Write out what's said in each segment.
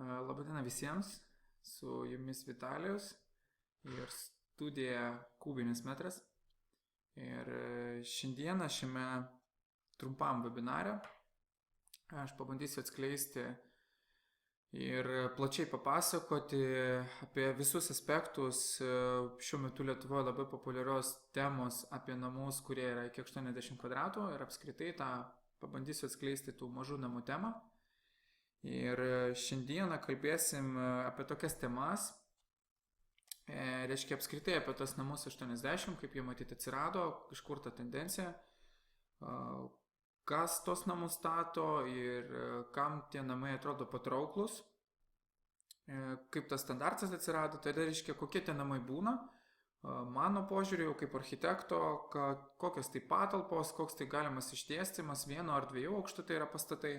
Labadiena visiems, su jumis Vitalijus ir studija Kubinis metras. Ir šiandieną šiame trumpam webinare aš pabandysiu atskleisti ir plačiai papasakoti apie visus aspektus šiuo metu Lietuvoje labai populiarios temos apie namus, kurie yra iki 80 kvadratų ir apskritai tą pabandysiu atskleisti tų mažų namų temą. Ir šiandieną kalbėsim apie tokias temas, reiškia apskritai apie tas namus 80, kaip jie matyti atsirado, iš kur ta tendencija, kas tos namus stato ir kam tie namai atrodo patrauklus, kaip tas standartas atsirado, tai reiškia kokie tie namai būna, mano požiūriu kaip architekto, kokios tai patalpos, koks tai galimas išdėstymas, 1 ar 2 aukštų tai yra pastatai.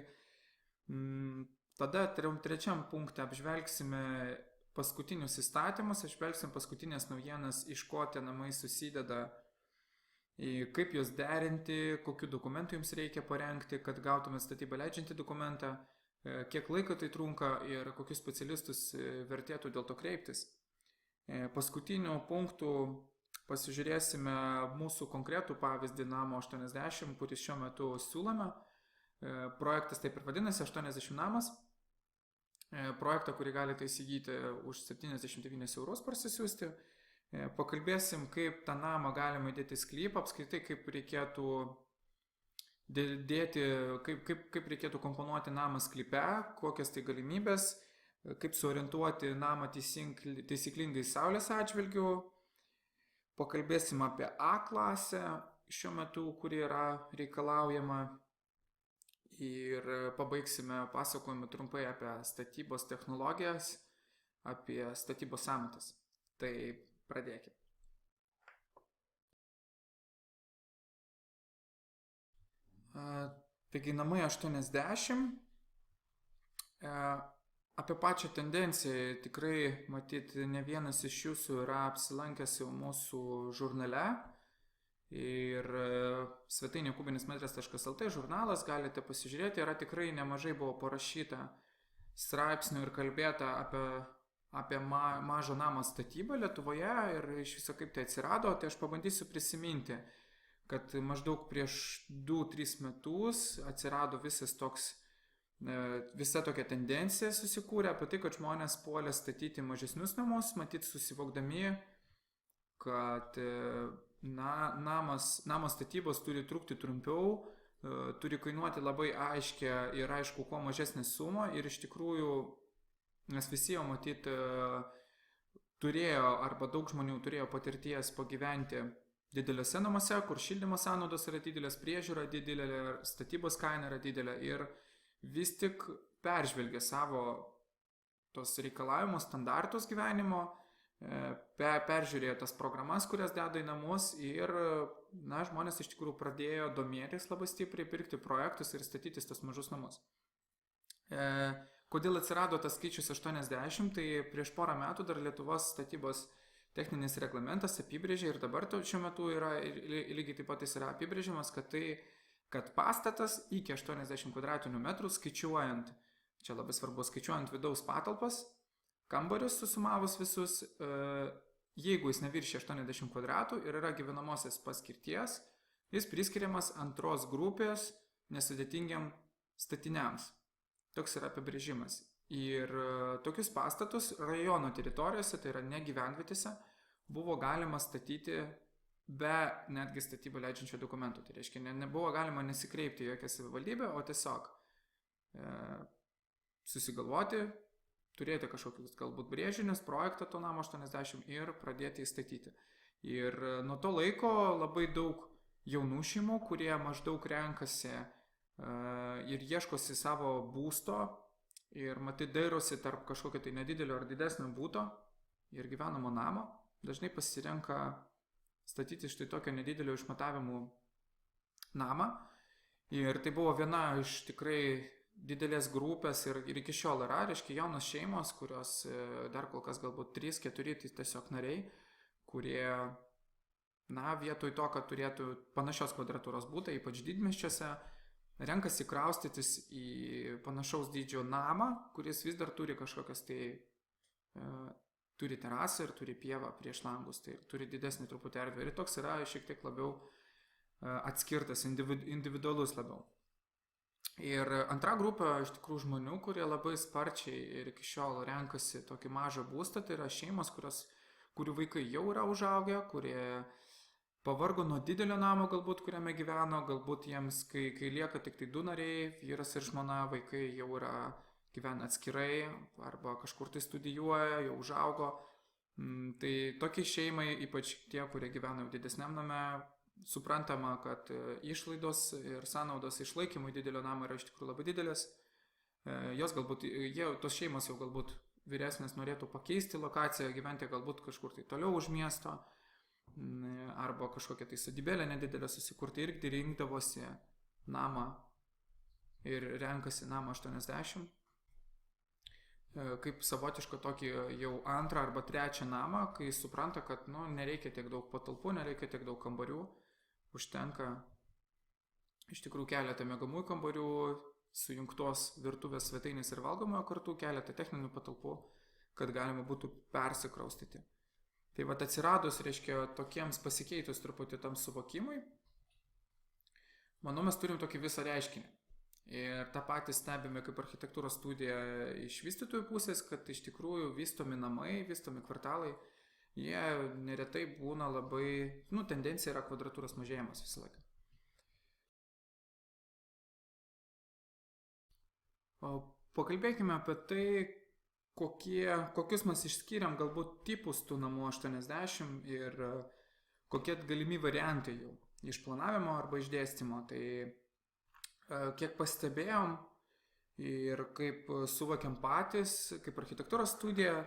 Tada trečiam punkte apžvelgsime paskutinius įstatymus, apžvelgsim paskutinės naujienas, iš ko tie namai susideda, kaip juos derinti, kokių dokumentų jums reikia parengti, kad gautumėt statybą leidžiantį dokumentą, kiek laiko tai trunka ir kokius specialistus vertėtų dėl to kreiptis. Paskutinių punktų pasižiūrėsime mūsų konkretų pavyzdį namo 80, kuris šiuo metu siūlome. Projektas taip ir vadinasi 80 namas. Projektą, kurį galite įsigyti už 79 eurus parsisiųsti. Pakalbėsim, kaip tą namą galima įdėti į sklypą, apskritai kaip reikėtų dėti, kaip reikėtų komponuoti namą sklype, kokias tai galimybės, kaip suorientuoti namą taisyklingai saulės atžvilgiu. Pakalbėsim apie A klasę šiuo metu, kuri yra reikalaujama. Ir pabaigsime pasakojimą trumpai apie statybos technologijas, apie statybos amatas. Tai pradėkime. Taigi namai 80. Apie pačią tendenciją tikrai matyti ne vienas iš jūsų yra apsilankęs jau mūsų žurnale. Ir svetainė kubinismetras.lt žurnalas, galite pasižiūrėti, yra tikrai nemažai buvo parašyta straipsnių ir kalbėta apie mažo namo statybą Lietuvoje ir iš viso kaip tai atsirado. Tai aš pabandysiu prisiminti, kad maždaug prieš 2-3 metus atsirado visa tokia tendencija susikūrė apie tai, kad žmonės puolė statyti mažesnius namus, matyt susivokdami, kad namo statybos turi trukti trumpiau, turi kainuoti labai aiškę ir aišku, kuo mažesnė suma ir iš tikrųjų, nes visi jau matyt turėjo arba daug žmonių turėjo patirties pagyventi dideliuose namuose, kur šildymo sąnaudos yra didelės, priežiūra didelė, statybos kaina yra didelė ir vis tik peržvelgė savo tos reikalavimus, standartus gyvenimo, peržiūrėjo tas programas, kurias deda į namus ir žmonės iš tikrųjų pradėjo domėtis labai stipriai, pirkti projektus ir statytis tos mažus namus. Kodėl atsirado tas skaičius 80, tai prieš porą metų dar Lietuvos statybos techninis reglamentas apibrėžė ir dabar šiuo metu yra lygiai taip pat jis yra apibrėžimas, kad pastatas iki 80 kvadratinių metrų skaičiuojant, čia labai svarbu, skaičiuojant vidaus patalpas, kambarius susumavus visus, jeigu jis neviršia 80 kvadratų ir yra gyvenamosios paskirties, jis priskiriamas antros grupės nesudėtingiam statiniams. Toks yra apibrėžimas. Ir tokius pastatus rajono teritorijose, tai yra ne gyvenvietėse, buvo galima statyti be netgi statybą leidžiančio dokumento. Tai reiškia, nebuvo galima nesikreipti jokią savivaldybę, o tiesiog susigalvoti, turėti kažkokius galbūt brėžinius, projektą to namo 80 ir pradėti įstatyti. Ir nuo to laiko labai daug jaunų šeimų, kurie maždaug renkasi ir ieškosi savo būsto ir matyt dairosi tarp kažkokio tai nedidelio ar didesnio būto ir gyvenamo namo, dažnai pasirenka statyti štai tokio nedidelio išmatavimų namą. Ir tai buvo viena iš tikrai didelės grupės ir iki šiol yra, reiškia jaunos šeimos, kurios dar kol kas galbūt 3-4 tai tiesiog nariai, kurie vietoj to, kad turėtų panašios kvadratūros būtą, ypač didmiesčiuose, renkasi kraustytis į panašaus dydžio namą, kuris vis dar turi kažkokias tai, turi terasą ir turi pievą prieš langus, tai turi didesnį truputį erdvę. Ir toks yra šiek tiek labiau atskirtas, individualus labiau. Ir antra grupė iš tikrųjų žmonių, kurie labai sparčiai ir iki šiol renkasi tokį mažą būstą, tai yra šeimos, kurių vaikai jau yra užaugę, kurie pavargo nuo didelio namo galbūt, kuriame gyveno, galbūt jiems, kai lieka tik tai 2 nariai, vyras ir žmona, vaikai jau gyvena atskirai arba kažkur tai studijuoja, jau užaugo. Tai tokiai šeimai, ypač tie, kurie gyvena jau didesniam name, suprantama, kad išlaidos ir sąnaudos išlaikymui didelio namo yra iš tikrųjų labai didelės. Tos šeimos jau galbūt vyresnės norėtų pakeisti lokaciją, gyventi galbūt kažkur tai toliau už miesto, arba kažkokią tai sodybėlę nedidelę susikurti, irgi rinkdavosi namą ir renkasi namą 80. Kaip savotišką tokį jau 2 arba 3 namą, kai supranta, kad nereikia tiek daug patalpų, nereikia tiek daug kambarių, užtenka iš tikrųjų keletą miegamųjų kambarių, sujungtos virtuvės, svetainės ir valgomojo kartu, keletą techninių patalpų, kad galima būtų persikraustyti. Tai atsiradus, reiškia, tokiems pasikeitus truputį tam suvokimui, manau, mes turim tokį visą reiškinį. Ir tą patį stebime kaip architektūros studija iš vystytojų pusės, kad iš tikrųjų vystomi namai, vystomi kvartalai, jie neretai būna labai, tendencija yra kvadratūros mažėjimas visą laiką. Pakalbėkime apie tai, kokius mes išskiriam galbūt tipus tų namų 80 ir kokie galimi variantai jų išplanavimo arba išdėstymo. Tai kiek pastebėjom ir kaip suvokiam patys, kaip architektūros studija,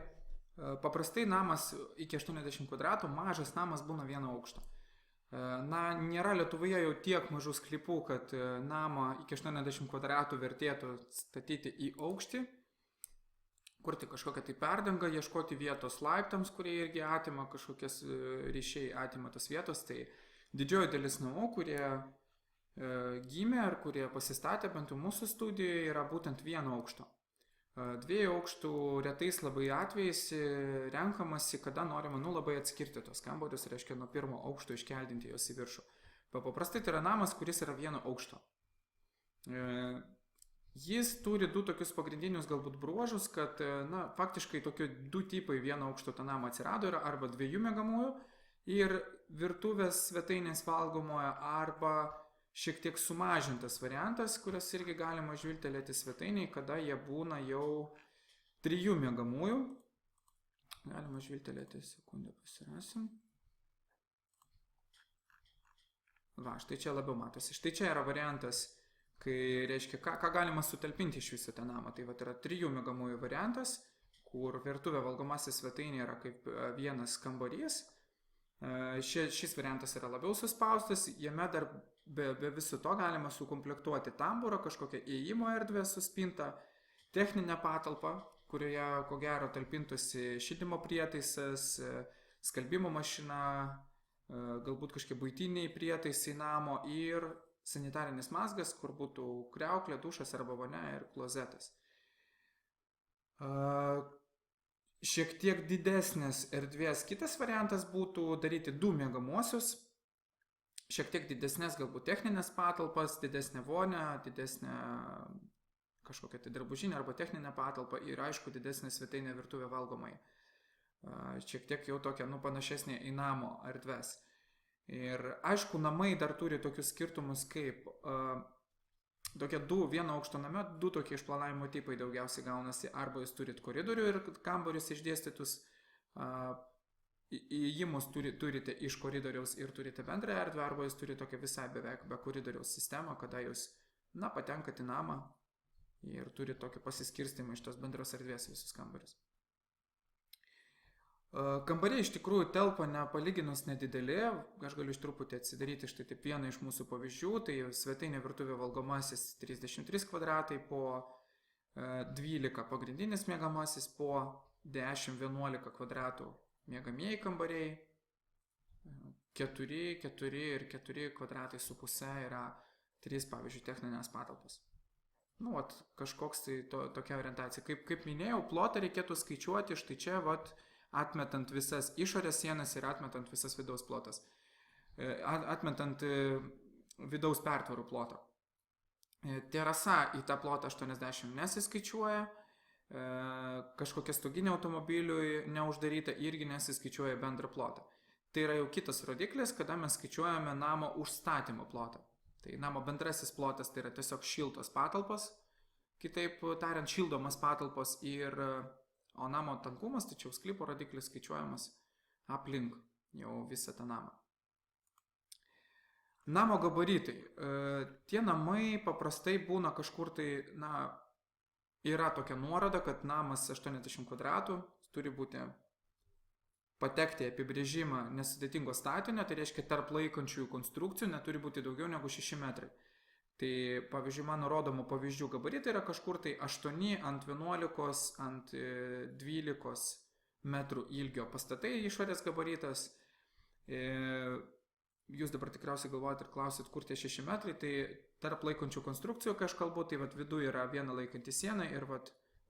paprastai namas iki 80 kvadratų, mažas namas būna 1 aukšto. Nėra Lietuvoje jau tiek mažų sklypų, kad namą iki 80 kvadratų vertėtų statyti į aukštį, kurti kažkokią tai perdangą, ieškoti vietos laiptams, kurie irgi atima kažkokias ryšiai, atima tas vietos. Tai didžioji dalis namų, kurie gimė ar kurie pasistatė bent jau mūsų studijoje, yra būtent 1 aukšto. 2 aukštų retais labai atvejais renkamasi, kada norima labai atskirti tos kambarius, reiškia nuo 1 aukšto iškeldinti jos į viršų. Paprastai tai yra namas, kuris yra 1 aukšto. Jis turi 2 tokius pagrindinius galbūt bruožus, kad faktiškai tokie 2 tipai 1 aukšto tą namą atsirado, yra arba 2 miegamųjų ir virtuvės, svetainės valgomojo, arba šiek tiek sumažintas variantas, kurias irgi galima žvilgtelėti svetainiai, kada jie būna jau 3 miegamųjų. Galima žvilgtelėti, sekundę pasirasim. Štai čia labiau matosi. Štai čia yra variantas, kai reiškia, ką galima sutalpinti iš viso tą namą. Tai yra 3 miegamųjų variantas, kur virtuvė valgomasis svetainė yra kaip 1 kambarys. Šis variantas yra labiau suspaustas, jame dar be viso to galima sukomplektuoti tamburą, kažkokią įėjimo erdvę su spinta, techninę patalpą, kurioje ko gero talpintųsi šildymo prietaisas, skalbimo mašina, galbūt kažkokie buitiniai prietaisai namo ir sanitarinis mazgas, kur būtų kriauklė, dušas arba vonia ir klozetas. Šiek tiek didesnės erdvės kitas variantas būtų daryti 2 miegamuosius, šiek tiek didesnės galbūt techninės patalpas, didesnė vonia, didesnė kažkokia tai drabužinė arba techninė patalpa ir aišku didesnė svetainė virtuvė valgomai. Šiek tiek jau tokia panašesnė į namo erdves. Ir aišku, namai dar turi tokius skirtumus kaip tokie 1 aukšto name, 2 tokie išplanavimo tipai daugiausiai gaunasi, arba jūs turit koridorių ir kambarius išdėstytus, įėjimus turite iš koridoriaus ir turite bendrą erdvę, arba jūs turite tokią visai beveik be koridoriaus sistemą, kada jūs patenkat į namą ir turite tokį pasiskirstimą iš tos bendros erdvės visus kambarius. Kambariai iš tikrųjų telpa nepalyginus nedideli, aš galiu iš truputį atsidaryti štai taip vieną iš mūsų pavyzdžių, tai svetainė virtuvė valgomasis 33 kvadratai, po 12 pagrindinis miegamasis, po 10-11 kvadratų miegamieji kambariai, 4 ir 4 kvadratai su puse yra 3, pavyzdžiui, techninės patalpos. Nu, vat, kažkoks tai tokia orientacija. Kaip minėjau, plotą reikėtų skaičiuoti štai čia, vat, atmetant visas išorės sienas ir atmetant visas vidaus plotas. Atmetant vidaus pertvarų plotą. Terasa į tą plotą 80 nesiskaičiuoja, kažkokia stoginė automobiliui neuždaryta irgi nesiskaičiuoja bendrą plotą. Tai yra jau kitas rodiklis, kada mes skaičiuojame namo užstatymo plotą. Tai namo bendrasis plotas tai yra tiesiog šiltos patalpos, kitaip tariant šildomas patalpos o namo tankumas, tai čia jau sklypo rodiklis skaičiuojamas aplink jau visą tą namą. Namo gabaritai. Tie namai paprastai būna kažkur tai, yra tokia nuoroda, kad namas 80 kvadratų turi būti patekti į apibrėžimą nesudėtingo statinio, tai reiškia tarp laikančiųjų konstrukcijų neturi būti daugiau negu 6 metrai. Tai pavyzdžiui, mano rodomų pavyzdžių gabaritai yra kažkur tai 8 ant 11 ant 12 metrų ilgio pastatai išorės gabaritas. Jūs dabar tikriausiai galvojate ir klausit, kur tie 6 metrai, tai tarp laikančių konstrukcijų, kai aš kalbu, tai viduje yra viena laikanti siena ir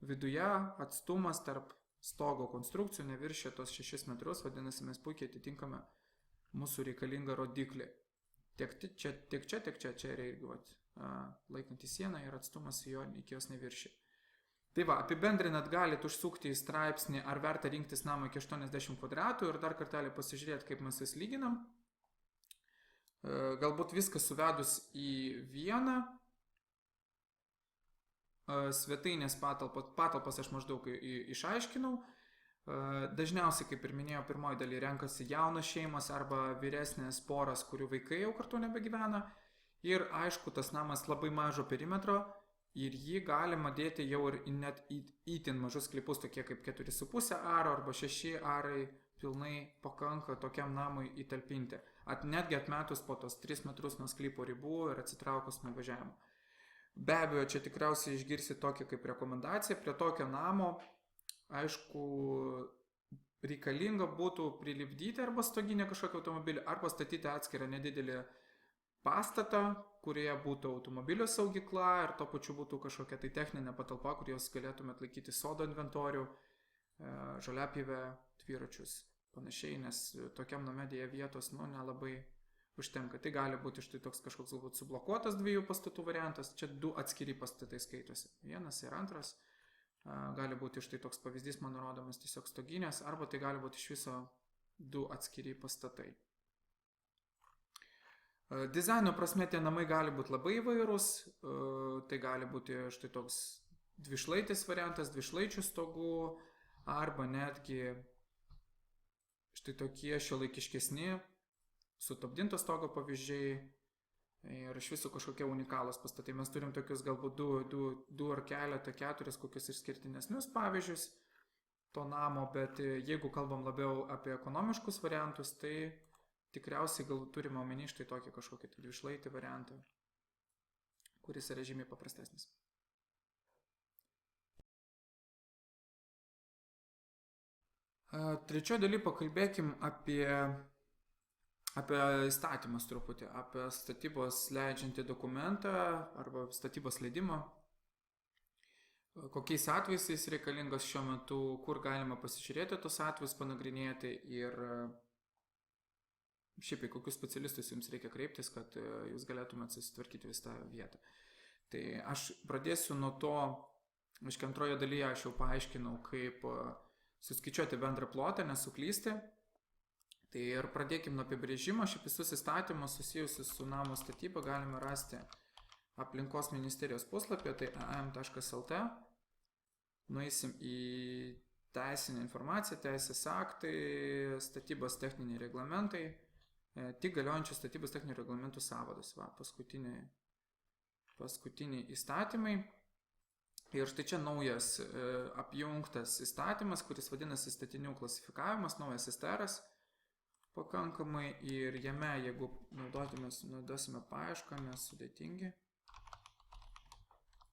viduje atstumas tarp stogo konstrukcijų neviršė tos 6 metrus, vadinasi, mes puikiai atitinkame mūsų reikalingą rodiklį. Tiek čia yra irgi laikanti sieną ir atstumas iki jos neviršė. Tai va, apibendrinat galite užsukti į straipsnį, ar verta rinktis namą iki 80 kvadratų ir dar kartelį pasižiūrėti, kaip mes jas lyginam. Galbūt viską suvedus į vieną. Svetainės patalpas aš maždaug išaiškinau. Dažniausiai, kaip ir minėjau, pirmoji daly renkasi jaunas šeimas arba vyresnės poras, kurių vaikai jau kartu nebegyvena. Ir aišku, tas namas labai mažo perimetro ir jį galima dėti jau ir net itin mažus sklypus, tokie kaip 4,5 aro arba 6 arai pilnai pakanka tokiam namui įtalpinti. Netgi atmetus po tos 3 metrus nuo sklypo ribų ir atsitraukus nuo važiavimo. Be abejo, čia tikriausiai išgirsi tokį kaip rekomendaciją. Prie tokio namo, aišku, reikalinga būtų prilipdyti arba stoginę kažkokį automobilį, arba statyti atskirą nedidelį pastatą, kurioje būtų automobilio saugykla ir to pačiu būtų kažkokia tai techninė patalpa, kur jūs galėtumėt laikyti sodo inventorių, žoliapjovę, dviračius, panašiai, nes tokiam name dėja vietos, nelabai užtenka. Tai gali būti štai toks kažkoks galbūt sublokuotas 2 pastatų variantas, čia 2 atskiri pastatai skaitosi, vienas ir antras, gali būti štai toks pavyzdys, man rodomas tiesiog stoginės, arba tai gali būti iš viso 2 atskiri pastatai. Dizaino prasme tie namai gali būti labai įvairūs, tai gali būti štai toks dvišlaitis variantas, dvišlaičių stogų, arba netgi štai tokie šiuolaikiškesni, sutapdinto stogo pavyzdžiai ir iš viso kažkokie unikalūs pastatai. Mes turim tokius galbūt 2 ar keletą 4 kokius išskirtinesnius pavyzdžius to namo, bet jeigu kalbam labiau apie ekonomiškus variantus, tai tikriausiai gal turime omeny štai tokį kažkokį dvišlaitį variantą, kuris yra žymiai paprastesnis. Trečioje daly pakalbėkim apie įstatymus truputį, apie statybos leidžiantį dokumentą arba statybos leidimą, kokiais atvejais jis reikalingas šiuo metu, kur galima pasižiūrėti tos atvejus, panagrinėti ir šiaip į kokius specialistus jums reikia kreiptis, kad jūs galėtumėte susitvarkyti visą vietą. Tai aš pradėsiu nuo to, antroje dalyje aš jau paaiškinau, kaip suskaičiuoti bendrą plotą, nesuklysti. Tai ir pradėkime nuo apibrėžimo. Šiaip visus įstatymus susijusius su namo statyba galime rasti aplinkos ministerijos puslapyje, tai am.lt. Nueisim į teisinę informaciją, teisės aktai, statybos techniniai reglamentai, tik galiojančių statybos techninių reglamentų sąvadas, paskutiniai įstatymai. Ir štai čia naujas apjungtas įstatymas, kuris vadinasi statinių klasifikavimas, naujas STR'as pakankamai, ir jame, jeigu naudosime paiešką,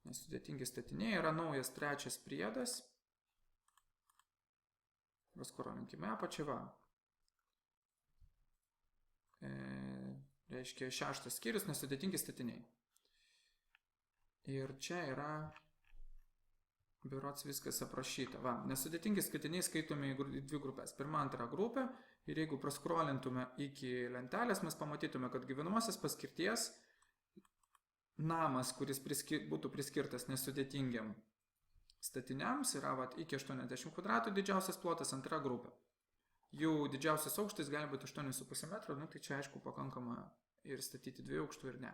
nesudėtingi statiniai, yra naujas 3 priedas. Paskorovinkime apačią, reiškia 6 skyrius, nesudėtingi statiniai. Ir čia yra berods viskas aprašyta. Va, nesudėtingi statiniai skaitomi į dvi grupės. Pirma, antra grupė. Ir jeigu praskrolintume iki lentelės, mes pamatytume, kad gyvenamosios paskirties namas, kuris būtų priskirtas nesudėtingiam statiniams, yra iki 80 kvadratų didžiausias plotas, antra grupė. Jų didžiausias aukštis gali būti 8,5 metrų, tai čia aišku pakankama ir statyti 2 aukštų ir ne.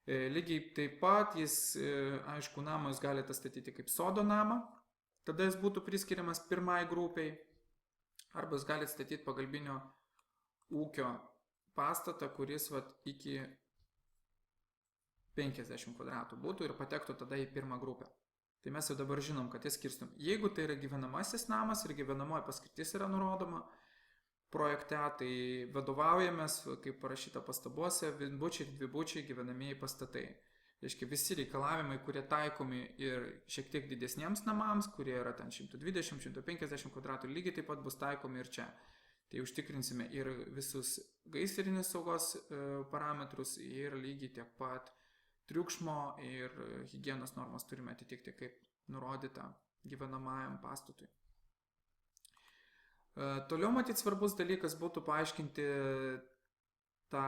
Lygiai taip pat aišku, namą jūs galite statyti kaip sodo namą, tada jis būtų priskiriamas pirmai grupiai, arba jūs galite statyti pagalbinio ūkio pastatą, kuris iki 50 kvadratų būtų ir patektų tada į pirmą grupę. Tai mes jau dabar žinom, kad jas skirstum. Jeigu tai yra gyvenamasis namas ir gyvenamoji paskirtis yra nurodoma projekte, tai vadovaujamės, kaip parašyta pastabose, vienbučiai ir dvibučiai gyvenamieji pastatai. Reiškia, visi reikalavimai, kurie taikomi ir šiek tiek didesniems namams, kurie yra ten 120-150 kvadratų, lygiai taip pat bus taikomi ir čia. Tai užtikrinsime ir visus gaisrinės saugos parametrus ir lygiai tiek pat triukšmo ir higienos normas turime atitikti, kaip nurodyta gyvenamajam pastatui. Toliau matyti svarbus dalykas būtų paaiškinti tą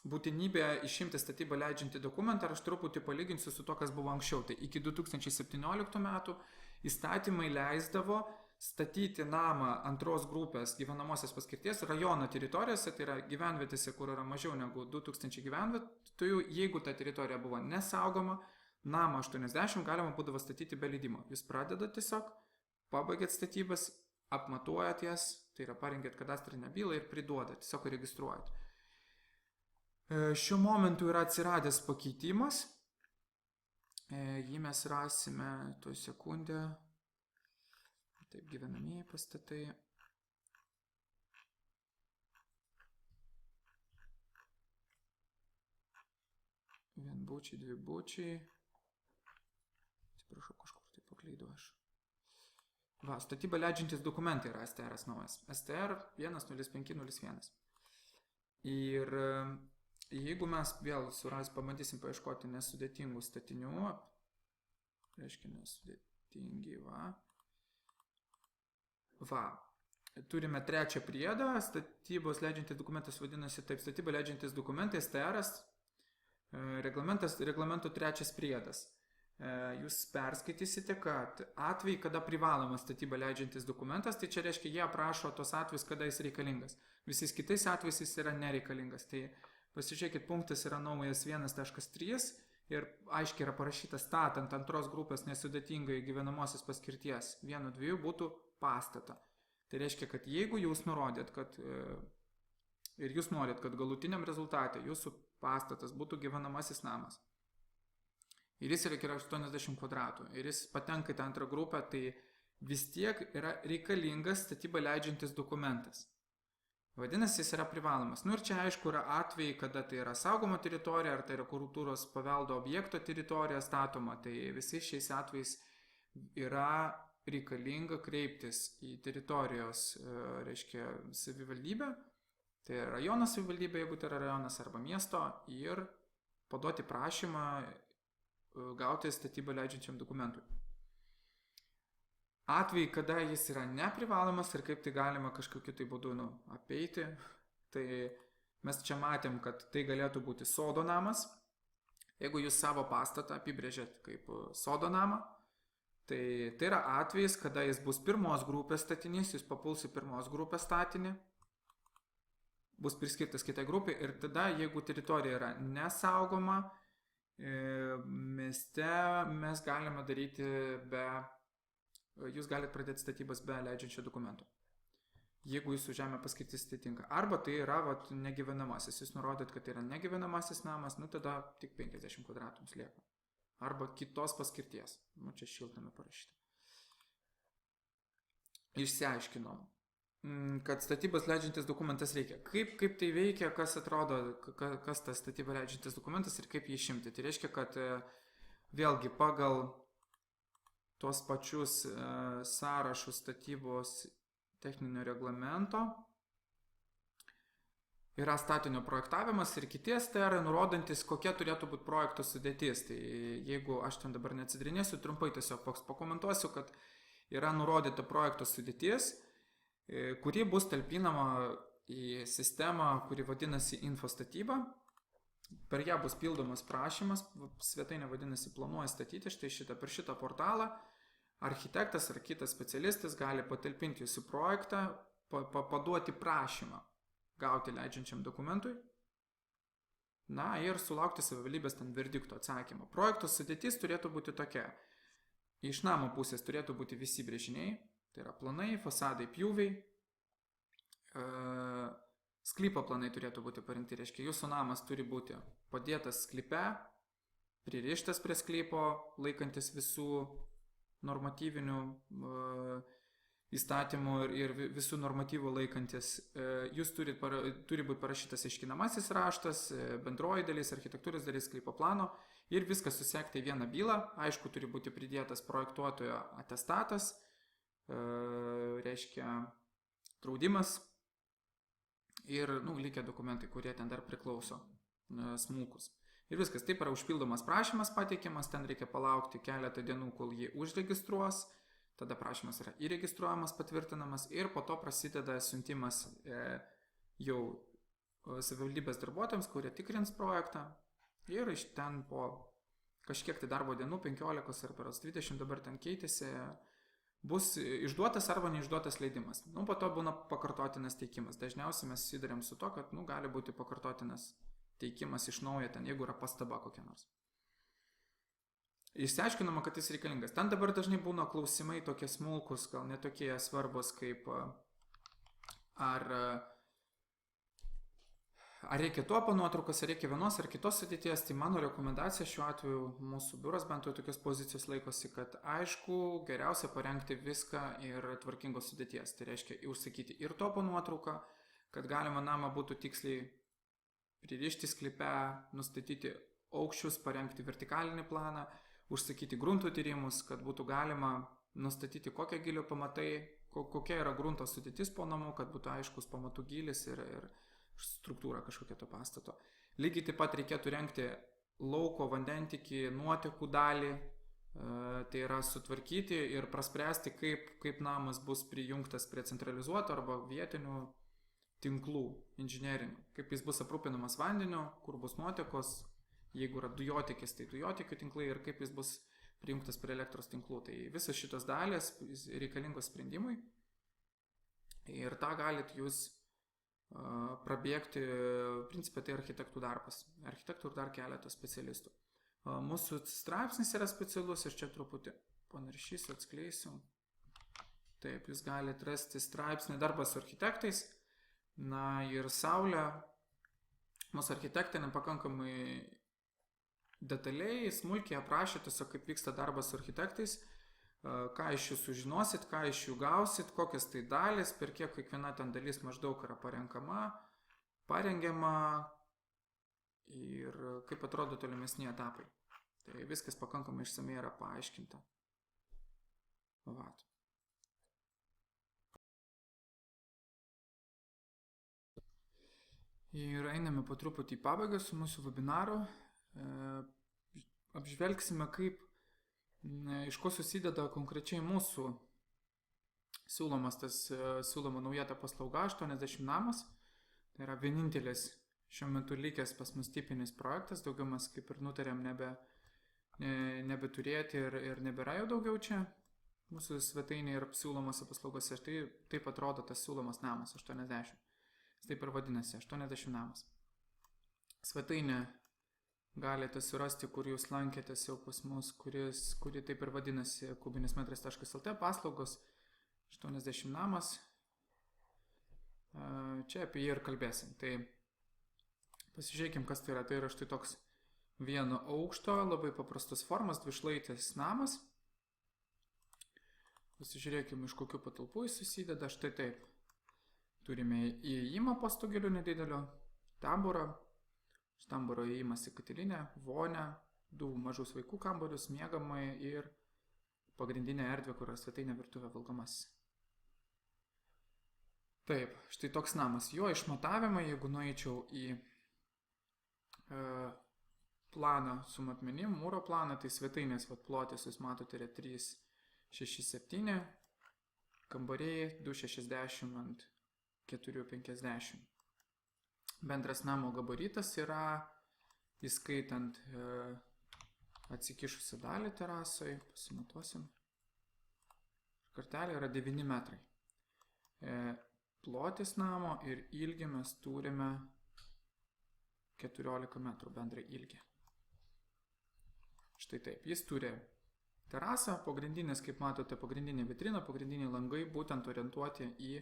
būtinybę išimti statybą leidžiantį dokumentą, aš truputį palyginsiu su to, kas buvo anksčiau. Tai iki 2017 metų įstatymai leisdavo statyti namą antros grupės gyvenamosios paskirties rajono teritorijose, tai yra gyvenvietėse, kur yra mažiau negu 2000 gyvenvietojų, jeigu ta teritorija buvo nesaugoma, namą 80 galima būdavo statyti be leidimo. Jūs pradedat tiesiog, pabaigėt statybas, apmatuojat jas, tai yra parengėt kadastrinę bylą ir priduodat, tiesiog registruojat. Šiuo momentu yra atsiradęs pakeitimas, jį mes rasime tuoj sekundę. Taip, gyvenamieji pastatai. Vienbučiai, dvibučiai. Atsiprašau, kažkur tai paklydau aš. Va, statybą leidžiantis dokumentai yra STR naujas. STR 10501. Ir jeigu mes vėl pamatysim paieškoti nesudėtingų statinių, reiškia nesudėtingi, turime trečią priedą, statybos leidžiantis dokumentas vadinasi taip, statybą leidžiantis dokumentai, STR-as, reglamento trečias priedas. Jūs perskaitysite, kad atvejai, kada privalomas statybą leidžiantis dokumentas, tai čia reiškia, jie aprašo tos atvejus, kada jis reikalingas. Visais kitais atvejais jis yra nereikalingas. Tai pasižiūrėkit, punktas yra naujas 1.3 ir aiškiai yra parašyta statant antros grupės nesudėtingai gyvenamosios paskirties 1-2 būtų pastatą. Tai reiškia, kad jeigu jūs nurodėt, ir jūs norit, kad galutiniam rezultate jūsų pastatas būtų gyvenamasis namas ir jis yra 80 kvadratų ir jis patenka į tą antrą grupę, tai vis tiek yra reikalingas statybą leidžiantis dokumentas. Vadinasi, jis yra privalomas. Ir čia aišku yra atvejai, kada tai yra saugoma teritorija, ar tai yra kultūros paveldo objekto teritorija statoma, tai visi šiais atvejais yra reikalinga kreiptis į teritorijos, reiškia, savivaldybę, tai rajono savivaldybė, jeigu tai yra rajonas arba miesto, ir paduoti prašymą gauti statybą leidžiančiam dokumentui. Atvejai, kada jis yra neprivalomas ir kaip tai galima kažkokiu tai būdu apeiti, tai mes čia matėm, kad tai galėtų būti sodo namas. Jeigu jūs savo pastatą apibrėžėt kaip sodo namą, tai yra atvejis, kada jis bus pirmos grupės statinys, jūs papuls į pirmos grupės statinį, bus priskirtas kitai grupiai ir tada, jeigu teritorija yra nesaugoma, mieste mes galime daryti jūs galite pradėti statybas be leidžiančio dokumento, jeigu jūsų žemė paskirtis atitinka. Arba tai yra negyvenamasis, jūs nurodėt, kad tai yra negyvenamasis namas, tada tik 50 kvadratų jums lieka. Arba kitos paskirties. Čia šiltnamį parašyta. Išsiaiškinom, kad statybos leidžiantis dokumentas reikia. Kaip tai veikia, kas atrodo, kas tas statybą leidžiantis dokumentas ir kaip jį išimti. Tai reiškia, kad vėlgi pagal tuos pačius sąrašus statybos techninio reglamento yra statinio projektavimas ir kiti STR, nurodantis, kokia turėtų būti projekto sudėtis. Tai jeigu aš ten dabar neatsidrinėsiu, trumpai tiesiog pakomentuosiu, kad yra nurodyta projekto sudėtis, kuri bus talpinama į sistemą, kuri vadinasi infostatyba. Per ją bus pildomas prašymas, svetainė vadinasi planuoja statyti, štai per šitą portalą architektas ar kitas specialistas gali patalpinti jūsų projektą, paduoti prašymą gauti leidžiančiam dokumentui, na ir sulaukti savivaldybės ten verdikto atsakymą. Projekto sudėtis turėtų būti tokia. Iš namo pusės turėtų būti visi brėžiniai, tai yra planai, fasadai, pjūviai, sklypo planai turėtų būti parinkti, reiškia, jūsų namas turi būti padėtas sklype, pririštas prie sklypo, laikantis visų normatyvinių įstatymų ir visų normatyvų laikantis. Jūs turi būti parašytas aiškinamasis raštas, bendroji dalis, architektūros dalis, sklypo plano ir viskas susekti į vieną bylą. Aišku, turi būti pridėtas projektuotojo atestatas, reiškia draudimas ir likę dokumentai, kurie ten dar priklauso smulkus. Ir viskas, taip yra užpildomas prašymas pateikiamas, ten reikia palaukti keletą dienų, kol jį užregistruos. Tada prašymas yra įregistruojamas, patvirtinamas ir po to prasideda siuntimas jau savivaldybės darbuotojams, kurie tikrins projektą. Ir iš ten po kažkiek tai darbo dienų, 15 ar 20 dabar ten keitėsi, bus išduotas arba neišduotas leidimas. Po to būna pakartotinas teikimas. Dažniausiai mes susiduriam su to, kad gali būti pakartotinas teikimas iš naujo ten, jeigu yra pastaba kokia nors. Išsiaiškinama, kad jis reikalingas. Ten dabar dažnai būna klausimai tokie smulkus, gal netokie svarbus, kaip ar reikia topo nuotraukos, ar reikia vienos ar kitos sudėties. Tai mano rekomendacija šiuo atveju, mūsų biuras bent jau tokios pozicijos laikosi, kad aišku, geriausia parengti viską ir tvarkingos sudėties. Tai reiškia užsakyti ir topo nuotrauką, kad galima namą būtų tiksliai pririšti sklype, nustatyti aukščius, parengti vertikalinį planą, užsakyti grunto tyrimus, kad būtų galima nustatyti kokią gilio pamatai, kokia yra grunto sudėtis po namu, kad būtų aiškus pamatų gilis ir struktūra kažkokia to pastato. Lygiai taip pat reikėtų rengti lauko vandentikį nuotekų dalį, tai yra sutvarkyti ir praspręsti, kaip namas bus prijungtas prie centralizuoto arba vietinių tinklų inžinerinių, kaip jis bus aprūpinamas vandeniu, kur bus nuotekos, jeigu yra dujotikis, tai dujotikio tinklai ir kaip jis bus prijungtas prie elektros tinklų. Tai visas šitos dalės reikalingos sprendimui ir tą galit jūs prabėgti, principė tai architektų darbas. Architektų ir dar keletas specialistų. Mūsų straipsnis yra specialus, aš čia truputį panaršysiu, atskleisiu. Taip, jūs galite rasti straipsnį darbas su architektais. Na ir Saulė, mūsų architektai nepakankamai detaliai, smulkiai aprašė tiesiog, kaip vyksta darbas su architektais, ką iš jų sužinosit, ką iš jų gausit, kokias tai dalis, per kiek kiekviena ten dalis maždaug yra parengiama ir kaip atrodo tolimesni etapai. Tai viskas pakankamai išsamei yra paaiškinta. Vat. Ir einame po truputį į pabaigą su mūsų webinaru. Apžvelgsime, iš ko susideda konkrečiai mūsų siūloma nauja ta paslauga 80 namas. Tai yra vienintelis šiuo metu likęs pas mus tipinis projektas, daugiau mes kaip ir nutarėm nebeturėti ir nebėra jau daugiau čia mūsų svetainė ir siūlomose paslaugose. Tai taip atrodo tas siūlomas namas 80. Jis taip ir vadinasi 80 namas. Svetainė galite surasti, kur jūs lankėtės jau pas mus, kuri taip ir vadinasi kubinismetras.lt paslaugos 80 namas. Čia apie jį ir kalbėsim. Tai pasižiūrėkim, kas tai yra. Tai yra štai toks vieno aukšto, labai paprastos formos, dvišlaitis namas. Pasižiūrėkim, iš kokių patalpų jis susideda. Štai taip. Turime įėjimą po stogeliu nedidelio, tamburą. Iš tamburo įėjimas į katilinę, vonę, 2 mažus vaikų kambarius, miegamąjį ir pagrindinę erdvę, kur yra svetainė, virtuvė, valgomasis. Taip, štai toks namas. Jo išmatavimai, jeigu nueičiau į planą su matmenim, mūro planą, tai svetainės plotis, jūs matote, yra 367, kambariai 260 ant 450. Bendras namo gabaritas yra, įskaitant atsikišusią dalį terasai, pasimatuosim. Kartelė yra 9 metrai. Plotis namo ir ilgį mes turime 14 metrų bendrą ilgį. Štai taip, jis turi terasą, pagrindinės, kaip matote, pagrindinė vitrina, pagrindiniai langai būtent orientuoti į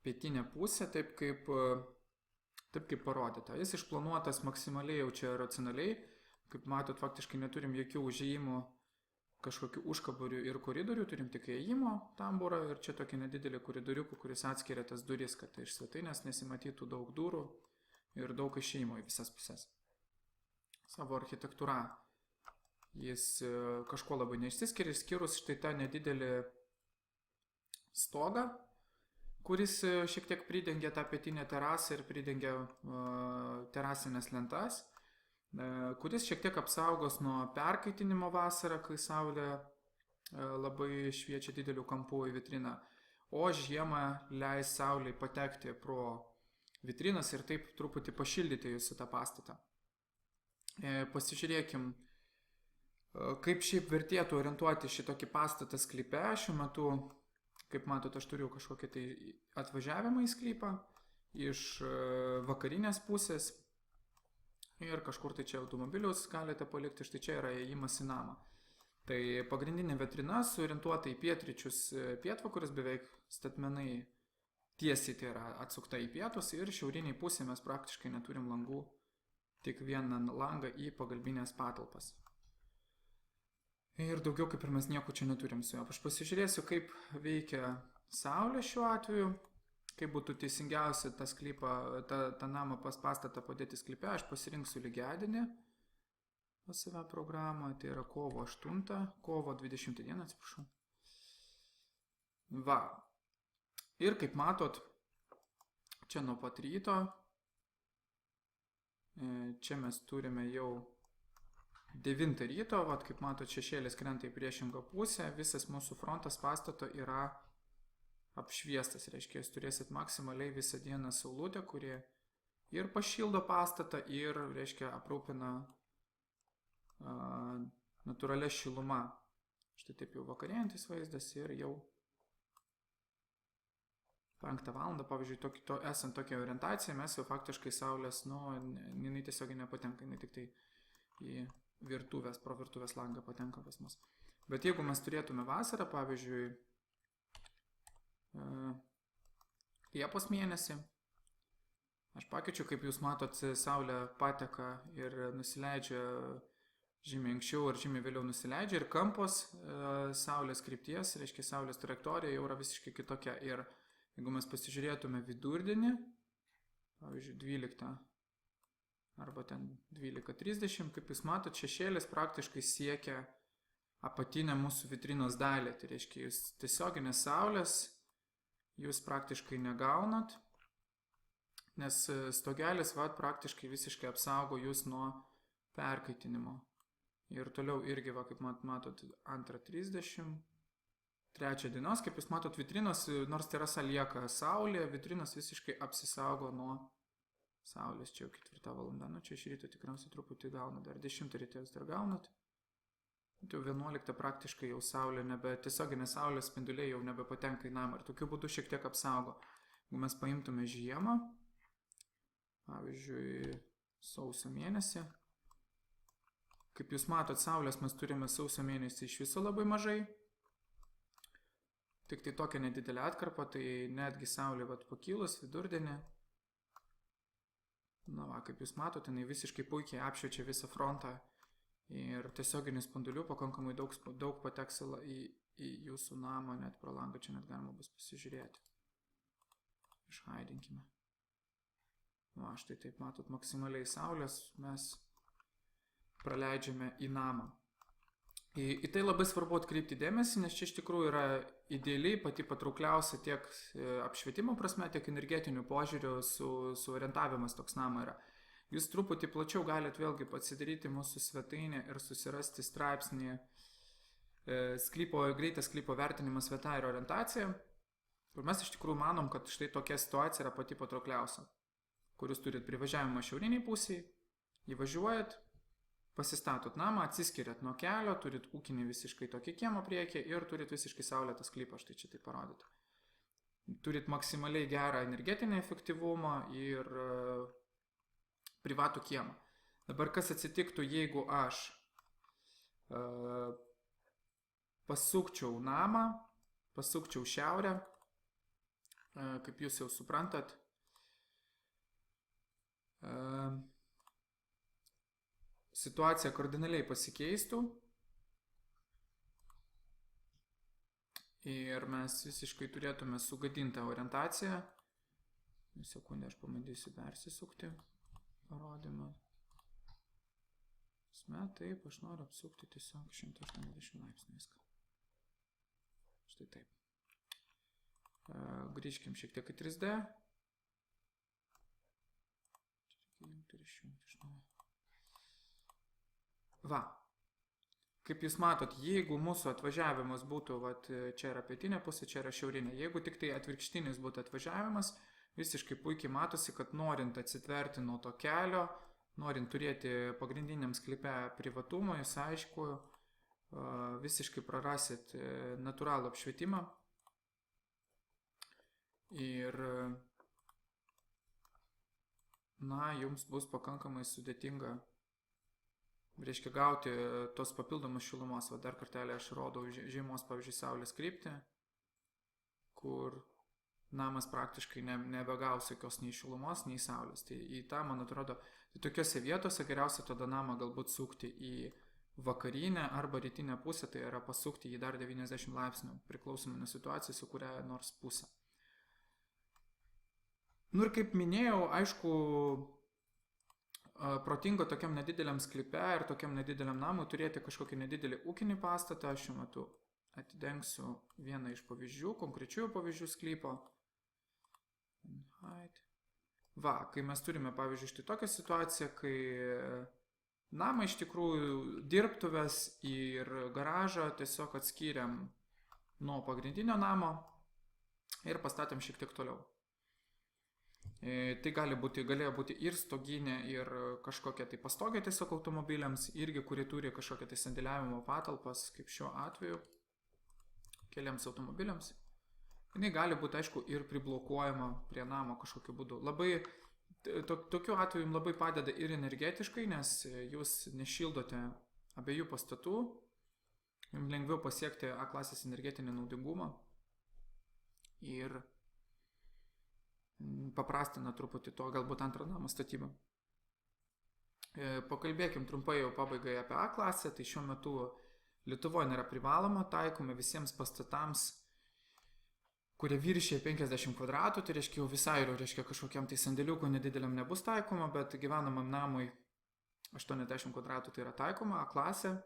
pietinę pusę, taip kaip parodyta. Jis išplanuotas maksimaliai jau čia racionaliai, kaip matot, faktiškai neturim jokių užėjimų, kažkokių užkaburių ir koridorių, turim tik įėjimo tamburą ir čia tokį nedidelį koridoriukų, kuris atskiria tas duris, kad iš svetainės nesimatytų daug durų ir daug išėjimo į visas pusės. Savo architektūra jis kažko labai neišsiskiria, išskyrus štai tą nedidelį stogą, kuris šiek tiek pridengia tą pietinę terasą ir pridengia terasinės lentas, kuris šiek tiek apsaugos nuo perkaitinimo vasarą, kai saulė labai šviečia didelių kampų į vitriną, o žiemą leis saulei patekti pro vitrinas ir taip truputį pašildyti jūsų tą pastatą. Pasižiūrėkim, kaip šiaip vertėtų orientuoti šitokį pastatą sklype. Šiuo metu, kaip matot, aš turiu kažkokį tai atvažiavimą į sklypą iš vakarinės pusės ir kažkur tai čia automobilius galite palikti, štai čia yra įėjimas į namą. Tai pagrindinė vitrina suorientuota į pietryčius pietvakarius, beveik statmenai tiesiai tai yra atsukta į pietus ir šiauriniai pusė mes praktiškai neturim langų, tik vieną langą į pagalbinės patalpas. Ir daugiau kaip ir mes nieko čia neturim su juo. Aš pasižiūrėsiu, kaip veikia saulė šiuo atveju, kaip būtų teisingiausia tą sklypą, tą namą pastatą padėti sklype. Aš pasirinksiu lygiadienį pas save programą, tai yra kovo 20 dieną, atsiprašau. Va. Ir kaip matot, čia nuo pat ryto, čia mes turime jau 9 ryto, vat, kaip matot, šešėlis krenta į priešingą pusę, visas mūsų frontas pastato yra apšviestas, reiškia, jūs turėsit maksimaliai visą dieną saulutę, kurie ir pašildo pastatą, ir, reiškia, aprūpina natūralia šiluma. Štai taip jau vakarėjantis vaizdas ir jau 5 valandą, pavyzdžiui, esant tokia orientacija, mes jau faktiškai saulės, jinai tiesiog nepatenka, jinai tik tai į virtuvės, pro virtuvės langą patenka pas mus. Bet jeigu mes turėtume vasarą, pavyzdžiui, Liepos mėnesį, aš pakeičiu, kaip jūs matot, saulė pateka ir nusileidžia žymiai anksčiau ar žymiai vėliau nusileidžia ir kampos saulės krypties, reiškia saulės trajektorija jau yra visiškai kitokia. Ir jeigu mes pasižiūrėtume vidurdienį, pavyzdžiui, 12 arba ten 12:30, kaip jūs matot, šešėlis praktiškai siekia apatinę mūsų vitrinos dalį. Tai reiškia, jūs tiesioginės saulės jūs praktiškai negaunat, nes stogelis praktiškai visiškai apsaugo jūs nuo perkaitinimo. Ir toliau irgi, kaip matot, 2:30, 3 dienos, kaip jūs matot, vitrinos, nors terasa lieka saulė, vitrinos visiškai apsisaugo nuo saulės. Čia jau 4 valanda, čia iš ryto tikriausiai truputį gauna, dar 10 ryte jūs dar gaunat. Jau 11 praktiškai jau saulė, tiesioginė saulės spinduliai jau nebepatenka į namą ir tokiu būdu šiek tiek apsaugo. Jeigu mes paimtume žiemą, pavyzdžiui, sausio mėnesį, kaip jūs matot, saulės mes turime sausio mėnesį iš viso labai mažai, tik tai tokia nedidelė atkarpa, tai netgi saulė pakilus vidurdienį, kaip jūs matot, jinai visiškai puikiai apšviečia visą frontą ir tiesioginių spindulių pakankamai daug pateks į jūsų namą, net pro langą čia net galima bus pasižiūrėti. Išhaidinkime. Štai taip matot, maksimaliai saulės mes praleidžiame į namą. Į tai labai svarbu atkreipti dėmesį, nes čia iš tikrųjų yra idealiai pati patraukliausia tiek apšvietimo prasme, tiek energetinių požiūrių suorientavimas toks namo yra. Jūs truputį plačiau galite vėlgi pasidaryti mūsų svetainę ir susirasti straipsnį greitas sklypo vertinimas vieta ir orientacija, kur mes iš tikrųjų manom, kad štai tokia situacija yra pati patraukliausia, kur jūs turit privažiavimą šiauriniai pusiai, įvažiuojat, pasistatot namą, atsiskiriat nuo kelio, turit ūkinį visiškai tokį kiemą priekį ir turit visiškai saulėtą sklypą, štai čia tai parodyta. Turit maksimaliai gerą energetinį efektyvumą ir privatų kiemą. Dabar kas atsitiktų, jeigu aš pasukčiau namą, pasukčiau šiaurę, kaip jūs jau suprantat, situacija kardinaliai pasikeistų ir mes visiškai turėtume sugadintą orientaciją. Sekundę, aš pabandysiu persisukti parodymą. Taip, aš noriu apsukti tiesiog 180 laipsnių viską. Štai taip. Grįžkim šiek tiek į 3D. Va, kaip jūs matot, jeigu mūsų atvažiavimas būtų, čia yra pietinė pusė, čia yra šiaurinė, jeigu tik tai atvirkštinis būtų atvažiavimas, visiškai puikiai matosi, kad norint atsitverti nuo to kelio, norint turėti pagrindiniam sklype privatumą, jūs aišku, visiškai prarasit natūralų apšvietimą ir jums bus pakankamai sudėtinga gauti tos papildomus šilumos. Dar kartelį aš rodau žiemos, pavyzdžiui, saulės kryptį, kur namas praktiškai nebegaus jokios nei šilumos, nei saulės. Tai į tą, man atrodo, tokiose vietose geriausia tada namą galbūt sukti į vakarinę arba rytinę pusę, tai yra pasukti į dar 90 laipsnių, priklausomai nuo situacijos, su kuria nors pusę. Ir kaip minėjau, aišku, protingo tokiam nedideliam sklype ir tokiam nedideliam namui turėti kažkokį nedidelį ūkinį pastatą. Aš šiuo metu atidengsiu vieną iš pavyzdžių, konkrečių pavyzdžių sklypo. Va, kai mes turime, pavyzdžiui, štai tokią situaciją, kai namą iš tikrųjų dirbtuvės ir garažą tiesiog atskyrėm nuo pagrindinio namo ir pastatėm šiek tiek toliau. Tai galėjo būti ir stoginė, ir kažkokia tai pastogė tiesiog automobiliams, irgi kuri turi kažkokią tai sandėliavimo patalpas, kaip šiuo atveju, keliams automobiliams. Jinai gali būti, aišku, ir priblokuojama prie namo kažkokiu būdu. Tokiu atveju jums labai padeda ir energetiškai, nes jūs nešildote abiejų pastatų, jums lengviau pasiekti A klasės energetinį naudingumą ir paprastina truputį to galbūt antrą namą statybą. Pakalbėkim trumpai jau pabaigai apie A klasę. Tai šiuo metu Lietuvoje nėra privaloma, taikome visiems pastatams, kurie viršyje 50 kvadratų, tai reiškia jau visai, reiškia kažkokiam tai sandėliukui nedideliam nebus taikoma, bet gyvenamam namui 80 kvadratų tai yra taikoma A klasė.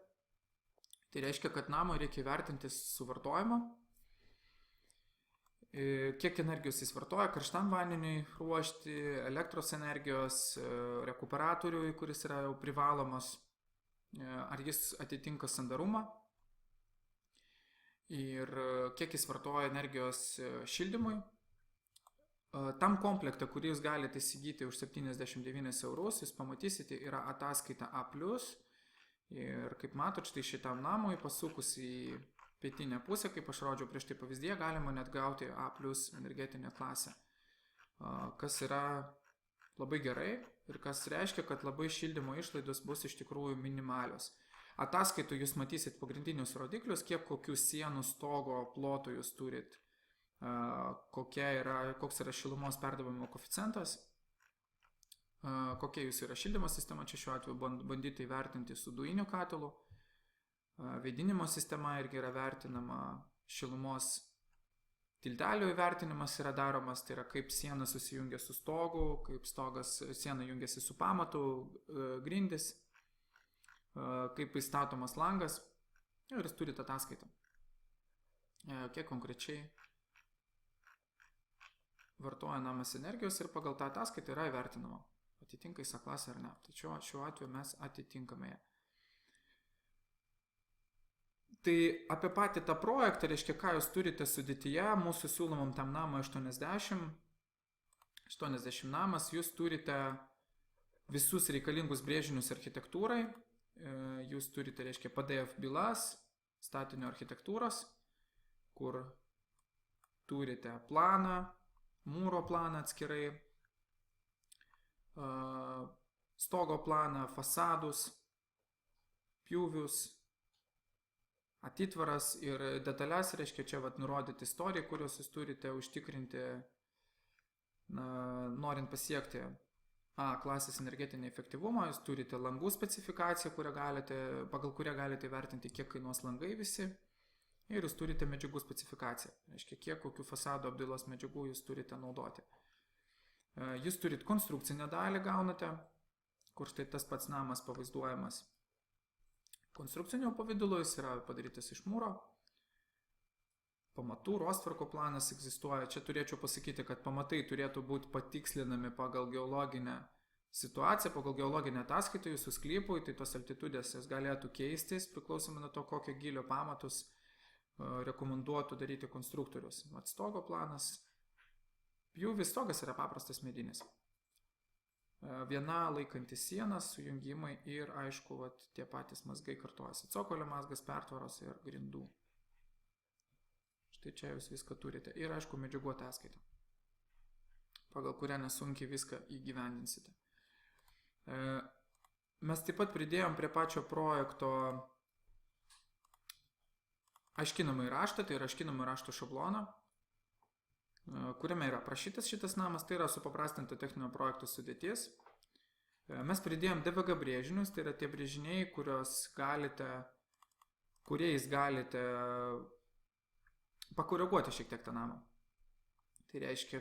Tai reiškia, kad namą reikia vertinti suvartojimą, kiek energijos jis vartoja, karštam vandeniui ruošti, elektros energijos, rekuperatoriui, kuris yra jau privalomas, ar jis atitinka sandarumą ir kiek jis vartoja energijos šildymui. Tam komplektą, kurį jūs galite įsigyti už 79 eurus, jūs pamatysite, yra ataskaita A+. Ir kaip matot, štai šitam namui pasukus į pietinę pusę, kaip aš rodžiau prieš tai pavyzdėje, galima net gauti A+ energetinę klasę, kas yra labai gerai ir kas reiškia, kad labai šildymo išlaidos bus iš tikrųjų minimalios. Ataskaitų jūs matysit pagrindinius rodiklius, kokių sienų stogo plotų jūs turit, koks yra šilumos perdavimo koeficientas, kokia jūsų yra šildymo sistema, čia šiuo atveju bandyti įvertinti su dujiniu katilu. Vėdinimo sistema irgi yra vertinama, šilumos tiltelio įvertinimas yra daromas, tai yra kaip siena susijungia su stogu, kaip siena jungiasi su pamatu, grindis, kaip įstatomas langas. Ir jūs turite ataskaitą. Kiek konkrečiai vartoja namas energijos ir pagal tą ataskaitą yra įvertinama. Atitinka įsa klasę ar ne. Tačiau šiuo atveju mes atitinkame ją. Tai apie patį tą projektą, reiškia, ką jūs turite sudėtyje, mūsų siūlomam tam namui 80 namas, jūs turite visus reikalingus brėžinius architektūrai, jūs turite, reiškia, PDF bylas, statinio architektūros, kur turite planą, mūro planą atskirai, stogo planą, fasadus, pjūvius, atitvaras ir detalės, reiškia, čia nurodyti istoriją, kurios jūs turite užtikrinti, norint pasiekti A klasės energetinį efektyvumą. Jūs turite langų specifikaciją, pagal kurią galite vertinti, kiek kainuos langai visi. Ir jūs turite medžiagų specifikaciją, reiškia, kiek kokių fasado apdailos medžiagų jūs turite naudoti. Jūs turite konstrukcinę dalį gaunate, kur štai tas pats namas pavaizduojamas konstrukcinio pavidalu, jis yra padarytas iš mūro. Pamatų rostverko planas egzistuoja. Čia turėčiau pasakyti, kad pamatai turėtų būti patikslinami pagal geologinę situaciją, pagal geologinę ataskaitą jūsų sklypui, tai tos altitudės jas galėtų keistis, priklausomai nuo to, kokio gylio pamatus rekomenduotų daryti konstruktorius. Stogo planas. Pjūvis stogas yra paprastas medinis. Viena laikanti sienas, sujungimai ir, aišku, tie patys mazgai kartojasi. Cokolio mazgas, pertvaros ir grindų. Štai čia jūs viską turite. Ir, aišku, medžiagų ataskaita, pagal kurią nesunkiai viską įgyvendinsite. Mes taip pat pridėjom prie pačio projekto aiškinamąjį raštą, tai yra aiškinamąjį rašto šabloną, kuriame yra aprašytas šitas namas, tai yra supaprastinta techninio projekto sudėtis. Mes pridėjom DVG brėžinius, tai yra tie brėžiniai, kuriais galite pakoreguoti šiek tiek tą namą. Tai reiškia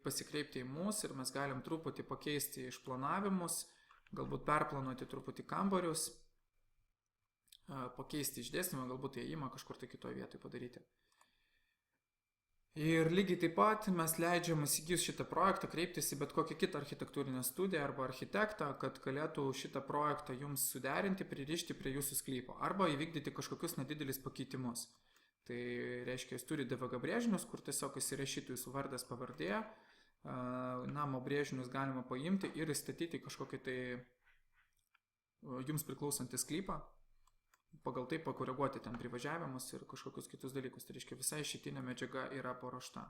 pasikreipti į mus ir mes galim truputį pakeisti išplanavimus, galbūt perplanuoti truputį kambarius, pakeisti išdėstymą, galbūt įėjimą kažkur tai kitoje vietoje padaryti. Ir lygiai taip pat mes leidžiam įsigijus šitą projektą kreiptis į bet kokią kitą architektūrinę studiją arba architektą, kad galėtų šitą projektą jums suderinti, pririšti prie jūsų sklypo arba įvykdyti kažkokius nedidelis pakeitimus. Tai reiškia, jūs turi DVG brėžinius, kur tiesiog įsirašytų jūsų vardas pavardė, namo brėžinius galima paimti ir įstatyti kažkokį tai jums priklausantį sklypą, pagal tai pakoreguoti ten privažiavimus ir kažkokius kitus dalykus. Tai reiškia, visa išeitinė medžiaga yra paruošta.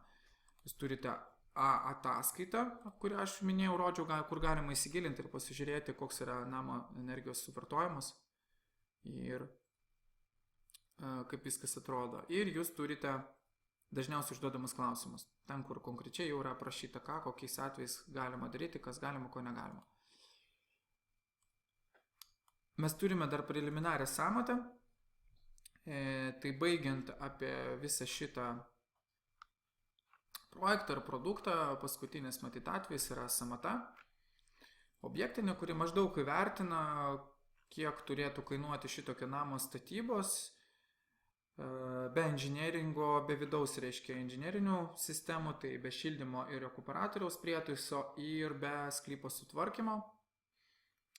Jūs turite A ataskaitą, kurią aš minėjau, rodžiau, kur galima įsigilinti ir pasižiūrėti, koks yra namo energijos suvartojimas ir kaip viskas atrodo. Ir jūs turite dažniausiai užduodamus klausimus. Ten, kur konkrečiai jau yra aprašyta, kokiais atvejais galima daryti, kas galima, ko negalima. Mes turime dar preliminarią sąmatą. Tai baigiant apie visą šitą projektą ar produktą, paskutinis matyt atvejis yra sąmata objektinė, kuri maždaug įvertina, kiek turėtų kainuoti šitokio namo statybos, be inžinieringo, be vidaus, reiškia, inžinerinių sistemų, tai be šildymo ir rekuperatoriaus prietaiso ir be sklypo sutvarkymo.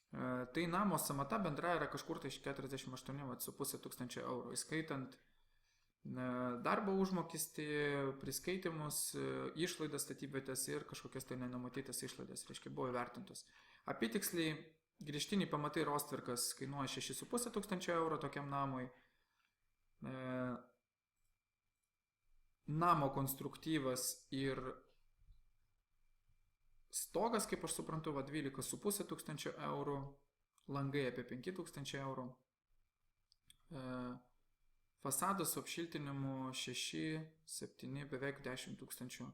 Tai namo sąmata bendra yra kažkur tai 48,5 tūkstančio eurų, įskaitant darbo užmokestį, priskaitimus, išlaidas statybvietės ir kažkokias tai nenumatytas išlaidas, reiškia, buvo įvertintos. Apytiksliai grįžtiniai pamatai rostverkas kainuoja 6,5 tūkstančio eurų tokiam namui. Namo konstruktyvas ir stogas, kaip aš suprantu, 12,5 tūkstančio eurų, langai apie 5 tūkstančiai eurų, fasadas su apšiltinimu 6, 7, beveik 10 tūkstančių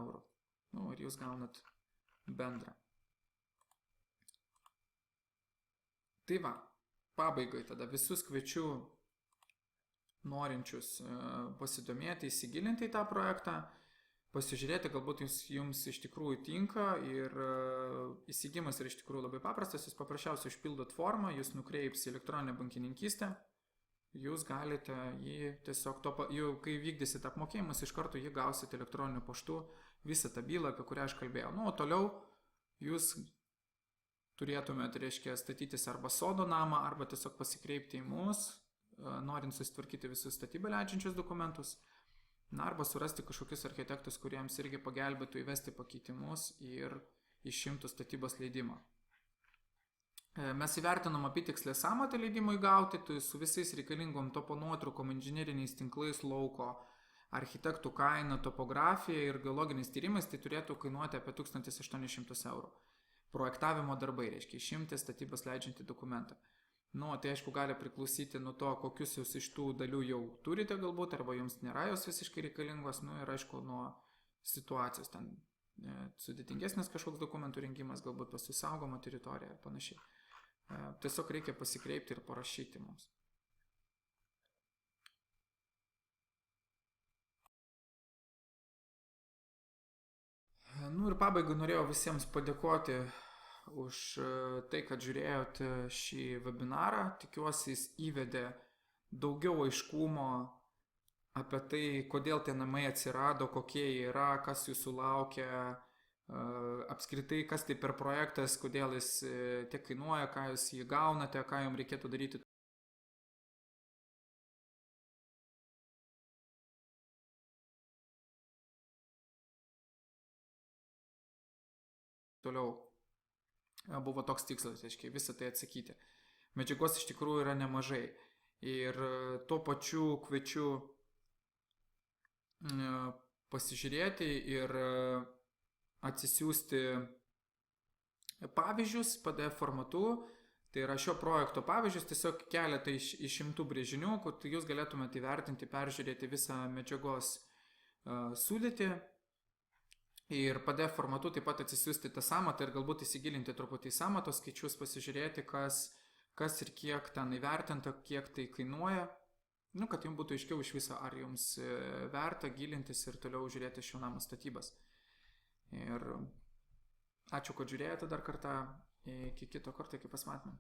eurų. Ir jūs gaunat bendrą. Tai va, pabaigai tada visus kviečiu norinčius pasidomėti, įsigilinti į tą projektą, pasižiūrėti, galbūt jums iš tikrųjų tinka ir įsigijimas yra iš tikrųjų labai paprastas, jūs paprasčiausiai užpildot formą, jūs nukreips į elektroninę bankininkystę, jūs galite jį tiesiog, kai vykdysite apmokėjimus, iš karto jį gausite elektroniniu paštu, visą tą bylą, apie kurią aš kalbėjau. O toliau jūs turėtumėte, reiškia, statytis arba sodo namą, arba tiesiog pasikreipti į mus, norint susitvarkyti visus statybą leidžiančius dokumentus, arba surasti kažkokius architektus, kuriems irgi pagelbėtų įvesti pakeitimus ir išimtų statybos leidimą. Mes įvertinom apytikslę sąmatą leidimui gauti, tai su visais reikalingom topo nuotraukom, inžineriniais tinklais lauko, architektų kaina, topografija ir geologiniais tyrimais, tai turėtų kainuoti apie 1800 eurų. Projektavimo darbai, reiškia, išimti statybos leidžiantį dokumentą. Tai aišku gali priklausyti nuo to, kokius jūs iš tų dalių jau turite galbūt, arba jums nėra jos visiškai reikalingos, ir aišku nuo situacijos, ten sudėtingesnis kažkoks dokumentų rengimas, galbūt pas jūs saugoma teritorija ir panašiai. Tiesiog reikia pasikreipti ir parašyti mums. Ir pabaigai norėjau visiems padėkoti už tai, kad žiūrėjote šį webinarą. Tikiuosi, jis įvedė daugiau aiškumo apie tai, kodėl tie namai atsirado, kokie jie yra, kas jūsų laukia, apskritai, kas tai per projektas, kodėl jis tiek kainuoja, ką jūs jį gaunate, ką jums reikėtų daryti. Toliau buvo toks tikslas, aiškiai, visą tai atsakyti. Medžiagos iš tikrųjų yra nemažai ir tuo pačiu kviečiu pasižiūrėti ir atsisiųsti pavyzdžius PDF formatu. Tai yra šio projekto pavyzdžius, tiesiog keletą išimtų brėžinių, kur jūs galėtumėte įvertinti, peržiūrėti visą medžiagos sudėtį. Ir PDF formatu taip pat atsisiųsti tą sąmatą ir galbūt įsigilinti truputį į sąmatos skaičius, pasižiūrėti, kas ir kiek ten įvertinta, kiek tai kainuoja. Kad jums būtų aiškiau iš viso, ar jums verta gilintis ir toliau žiūrėti šio namo statybas. Ir ačiū, kad žiūrėjote dar kartą. Iki kito karto, iki pasimatymo.